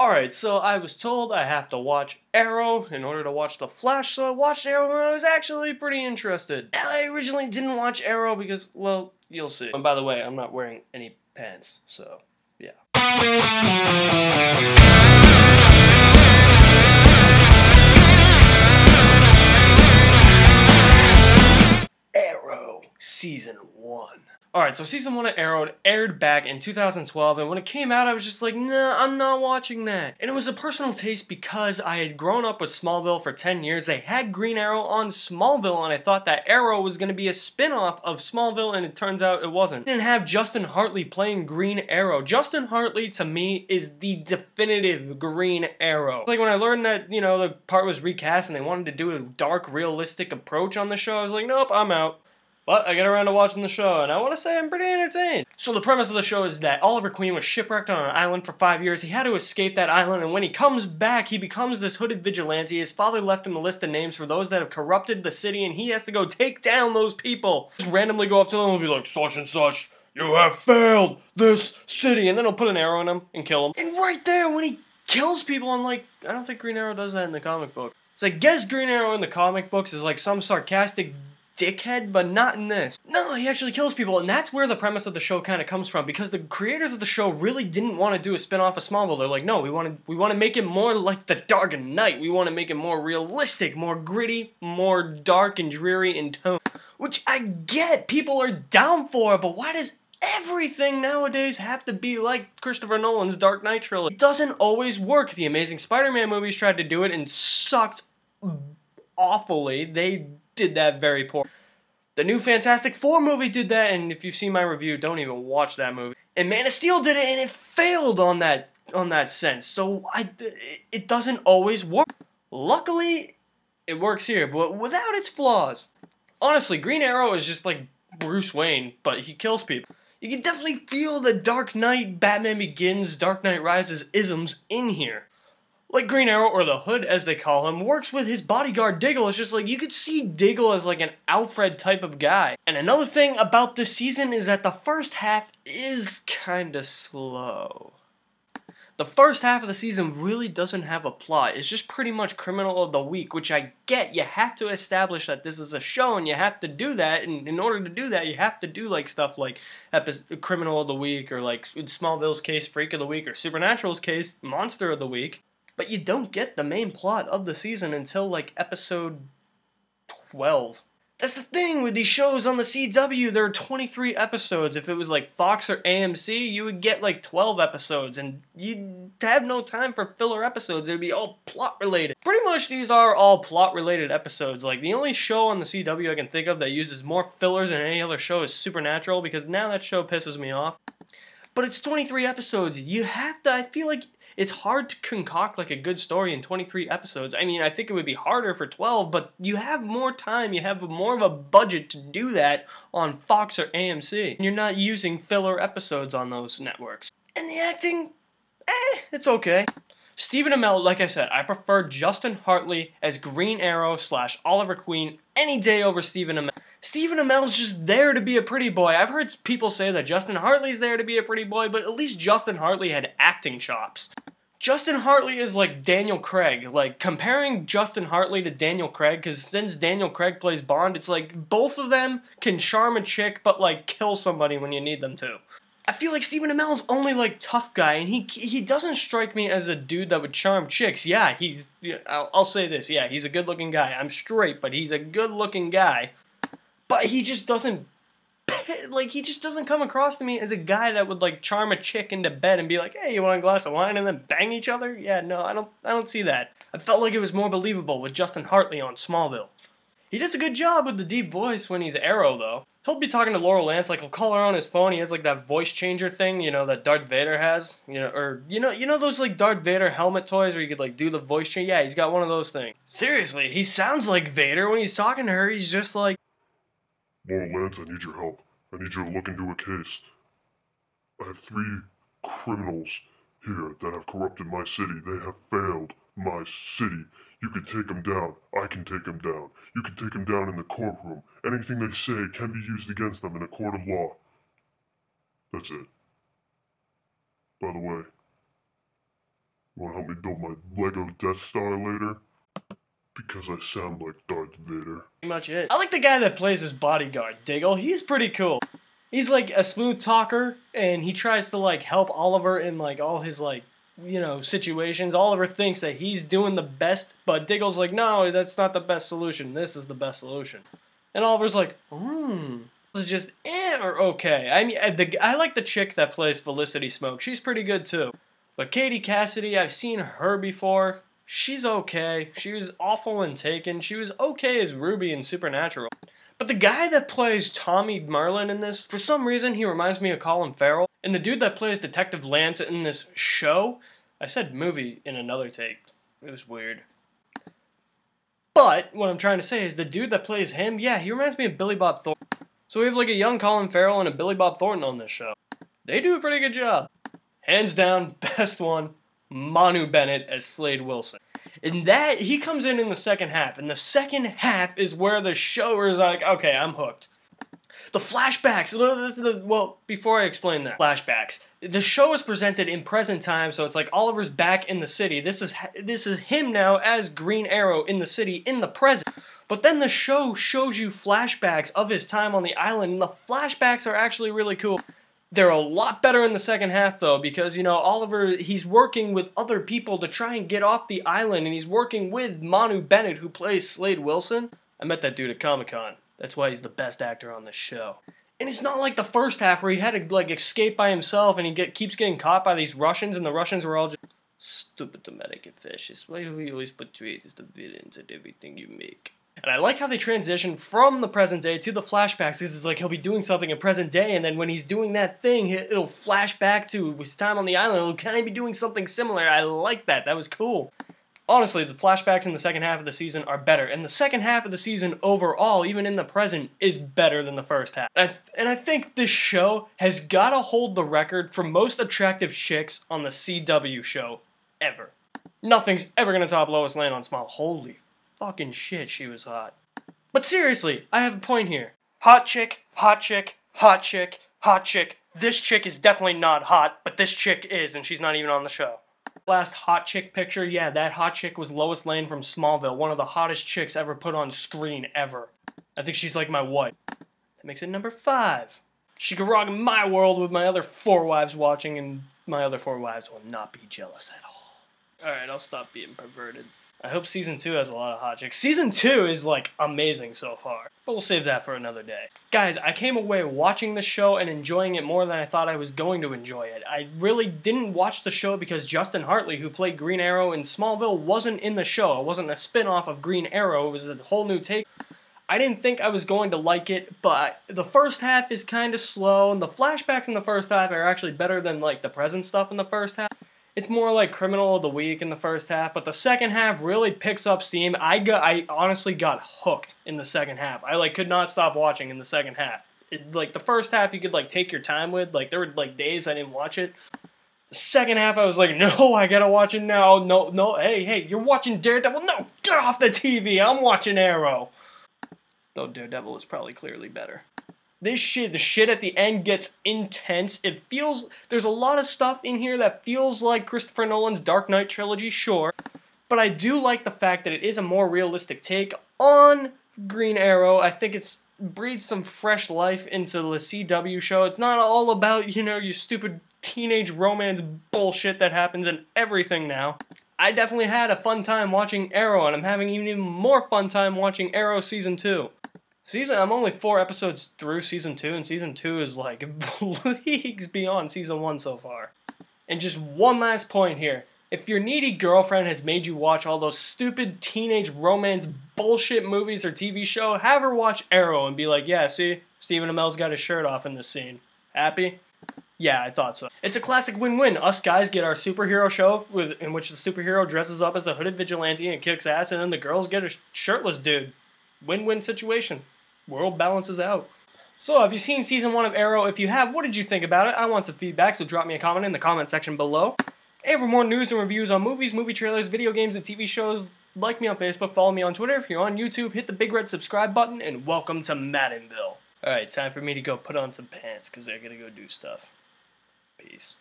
Alright, so I was told I have to watch Arrow in order to watch The Flash, so I watched Arrow and I was actually pretty interested. I originally didn't watch Arrow because, well, you'll see. And by the way, I'm not wearing any pants, so, yeah. Arrow Season 1. Alright, so Season 1 of Arrow aired back in 2012, and when it came out, I was just like, nah, I'm not watching that. And it was a personal taste because I had grown up with Smallville for 10 years. They had Green Arrow on Smallville, and I thought that Arrow was going to be a spin-off of Smallville, and it turns out it wasn't. It didn't have Justin Hartley playing Green Arrow. Justin Hartley, to me, is the definitive Green Arrow. Like, when I learned that, you know, the part was recast and they wanted to do a dark, realistic approach on the show, I was like, nope, I'm out. But I get around to watching the show, and I want to say I'm pretty entertained. So the premise of the show is that Oliver Queen was shipwrecked on an island for 5 years. He had to escape that island, and when he comes back, he becomes this hooded vigilante. His father left him a list of names for those that have corrupted the city, and he has to go take down those people. Just randomly go up to them and be like, such and such, you have failed this city. And then he'll put an arrow in him and kill him. And right there, when he kills people, I'm like, I don't think Green Arrow does that in the comic book. So I guess Green Arrow in the comic books is like some sarcastic dickhead, but not in this. No, he actually kills people, and that's where the premise of the show kind of comes from, because the creators of the show really didn't want to do a spin-off of Smallville. They're like, no, we want to make it more like The Dark Knight. We want to make it more realistic, more gritty, more dark and dreary in tone. Which I get, people are down for, but why does everything nowadays have to be like Christopher Nolan's Dark Knight trilogy? It doesn't always work. The Amazing Spider-Man movies tried to do it and sucked awfully. They did that very poor. The new Fantastic Four movie did that, and if you've seen my review, don't even watch that movie. And Man of Steel did it, and it failed on that sense. So it doesn't always work. Luckily, it works here, but without its flaws. Honestly, Green Arrow is just like Bruce Wayne, but he kills people. You can definitely feel the Dark Knight, Batman Begins, Dark Knight Rises isms in here. Like Green Arrow, or the Hood as they call him, works with his bodyguard Diggle. It's just like, you could see Diggle as like an Alfred type of guy. And another thing about this season is that the first half is kinda slow. The first half of the season really doesn't have a plot. It's just pretty much Criminal of the Week, which I get. You have to establish that this is a show, and you have to do that, and in order to do that, you have to do like stuff like Criminal of the Week, or like in Smallville's case, Freak of the Week, or Supernatural's case, Monster of the Week. But you don't get the main plot of the season until, like, episode 12. That's the thing with these shows on the CW. There are 23 episodes. If it was, like, Fox or AMC, you would get, like, 12 episodes. And you'd have no time for filler episodes. It would be all plot-related. Pretty much these are all plot-related episodes. Like, the only show on the CW I can think of that uses more fillers than any other show is Supernatural, because now that show pisses me off. But it's 23 episodes. You have to, I feel like, it's hard to concoct like a good story in 23 episodes. I mean, I think it would be harder for 12, but you have more time, you have more of a budget to do that on Fox or AMC. And you're not using filler episodes on those networks. And the acting, it's okay. Stephen Amell, like I said, I prefer Justin Hartley as Green Arrow / Oliver Queen any day over Stephen Amell. Stephen Amell's just there to be a pretty boy. I've heard people say that Justin Hartley's there to be a pretty boy, but at least Justin Hartley had acting chops. Justin Hartley is like Daniel Craig. Like, comparing Justin Hartley to Daniel Craig, because since Daniel Craig plays Bond, it's like both of them can charm a chick, but like kill somebody when you need them to. I feel like Stephen Amell's only like tough guy, and he doesn't strike me as a dude that would charm chicks. Yeah, I'll say this, yeah, he's a good-looking guy. I'm straight, but he's a good-looking guy. But he just doesn't, like, he just doesn't come across to me as a guy that would like charm a chick into bed and be like, hey, you want a glass of wine, and then bang each other? Yeah, no, I don't see that. I felt like it was more believable with Justin Hartley on Smallville. He does a good job with the deep voice when he's Arrow, though. He'll be talking to Laurel Lance, like, he'll call her on his phone. He has, like, that voice changer thing, you know, that Darth Vader has. You know, or, you know those, like, Darth Vader helmet toys where you could, like, do the voice change? Yeah, he's got one of those things. Seriously, he sounds like Vader. When he's talking to her, he's just like, Laurel Lance, I need your help. I need you to look into a case. I have 3 criminals here that have corrupted my city. They have failed my city. You can take them down. I can take them down. You can take them down in the courtroom. Anything they say can be used against them in a court of law. That's it. By the way, You wanna help me build my Lego Death Star later? Because I sound like Darth Vader. Pretty much it. I like the guy that plays his bodyguard, Diggle. He's pretty cool. He's like a smooth talker, and he tries to like help Oliver in like all his like, you know, situations. Oliver thinks that he's doing the best, but Diggle's like, no, that's not the best solution. This is the best solution. And Oliver's like, this is just or okay. I mean, I like the chick that plays Felicity Smoke. She's pretty good too. But Katie Cassidy, I've seen her before. She's okay. She was awful in Taken. She was okay as Ruby in Supernatural. But the guy that plays Tommy Merlin in this, for some reason, he reminds me of Colin Farrell. And the dude that plays Detective Lance in this show, I said movie in another take. It was weird. But what I'm trying to say is the dude that plays him, yeah, he reminds me of Billy Bob Thornton. So we have like a young Colin Farrell and a Billy Bob Thornton on this show. They do a pretty good job. Hands down, best one, Manu Bennett as Slade Wilson. And that, he comes in the second half. And the second half is where the show is like, okay, I'm hooked. The flashbacks, well, before I explain that, flashbacks. The show is presented in present time, so it's like Oliver's back in the city. This is him now as Green Arrow in the city in the present. But then the show shows you flashbacks of his time on the island, and the flashbacks are actually really cool. They're a lot better in the second half, though, because, you know, Oliver, he's working with other people to try and get off the island, and he's working with Manu Bennett, who plays Slade Wilson. I met that dude at Comic-Con. That's why he's the best actor on this show. And it's not like the first half where he had to, like, escape by himself, and he keeps getting caught by these Russians, and the Russians were all just stupid American fascists. Why do we always portray it as the villains in everything you make? And I like how they transition from the present day to the flashbacks, because it's like he'll be doing something in present day, and then when he's doing that thing, it'll flash back to his time on the island. It'll kind of be doing something similar. I like that. That was cool. Honestly, the flashbacks in the second half of the season are better, and the second half of the season overall, even in the present, is better than the first half. And I think this show has got to hold the record for most attractive chicks on the CW show ever. Nothing's ever going to top Lois Lane on Smile. Holy fucking shit, she was hot. But seriously, I have a point here. Hot chick, hot chick, hot chick, hot chick. This chick is definitely not hot, but this chick is, and she's not even on the show. Last hot chick picture, yeah, that hot chick was Lois Lane from Smallville, one of the hottest chicks ever put on screen ever. I think she's like my wife. That makes it number 5. She could rock my world with my other 4 wives watching, and my other 4 wives will not be jealous at all. Alright, I'll stop being perverted. I hope Season 2 has a lot of hot chicks. Season 2 is, like, amazing so far. But we'll save that for another day. Guys, I came away watching the show and enjoying it more than I thought I was going to enjoy it. I really didn't watch the show because Justin Hartley, who played Green Arrow in Smallville, wasn't in the show. It wasn't a spin-off of Green Arrow. It was a whole new take. I didn't think I was going to like it, but the first half is kind of slow, and the flashbacks in the first half are actually better than, like, the present stuff in the first half. It's more like Criminal of the Week in the first half, but the second half really picks up steam. I honestly got hooked in the second half. I like could not stop watching in the second half. Like the first half you could like take your time with. Like there were like days I didn't watch it. The second half I was like, no, I gotta watch it now. No, hey, you're watching Daredevil? No, get off the TV. I'm watching Arrow. Though Daredevil is probably clearly better. The shit at the end gets intense. It feels, there's a lot of stuff in here that feels like Christopher Nolan's Dark Knight trilogy, sure. But I do like the fact that it is a more realistic take on Green Arrow. I think it's breathes some fresh life into the CW show. It's not all about, you know, your stupid teenage romance bullshit that happens in everything now. I definitely had a fun time watching Arrow, and I'm having an even more fun time watching Arrow Season 2. I'm only 4 episodes through Season 2, and Season 2 is like leagues beyond Season 1 so far. And just one last point here. If your needy girlfriend has made you watch all those stupid teenage romance bullshit movies or TV show, have her watch Arrow and be like, yeah, see? Stephen Amell's got his shirt off in this scene. Happy? Yeah, I thought so. It's a classic win-win. Us guys get our superhero show in which the superhero dresses up as a hooded vigilante and kicks ass, and then the girls get a shirtless dude. Win-win situation. World balances out. So, have you seen Season 1 of Arrow? If you have, what did you think about it? I want some feedback, so drop me a comment in the comment section below. And for more news and reviews on movies, movie trailers, video games, and TV shows, like me on Facebook, follow me on Twitter. If you're on YouTube, hit the big red subscribe button, and welcome to Maddenville. Alright, time for me to go put on some pants, because I gotta go do stuff. Peace.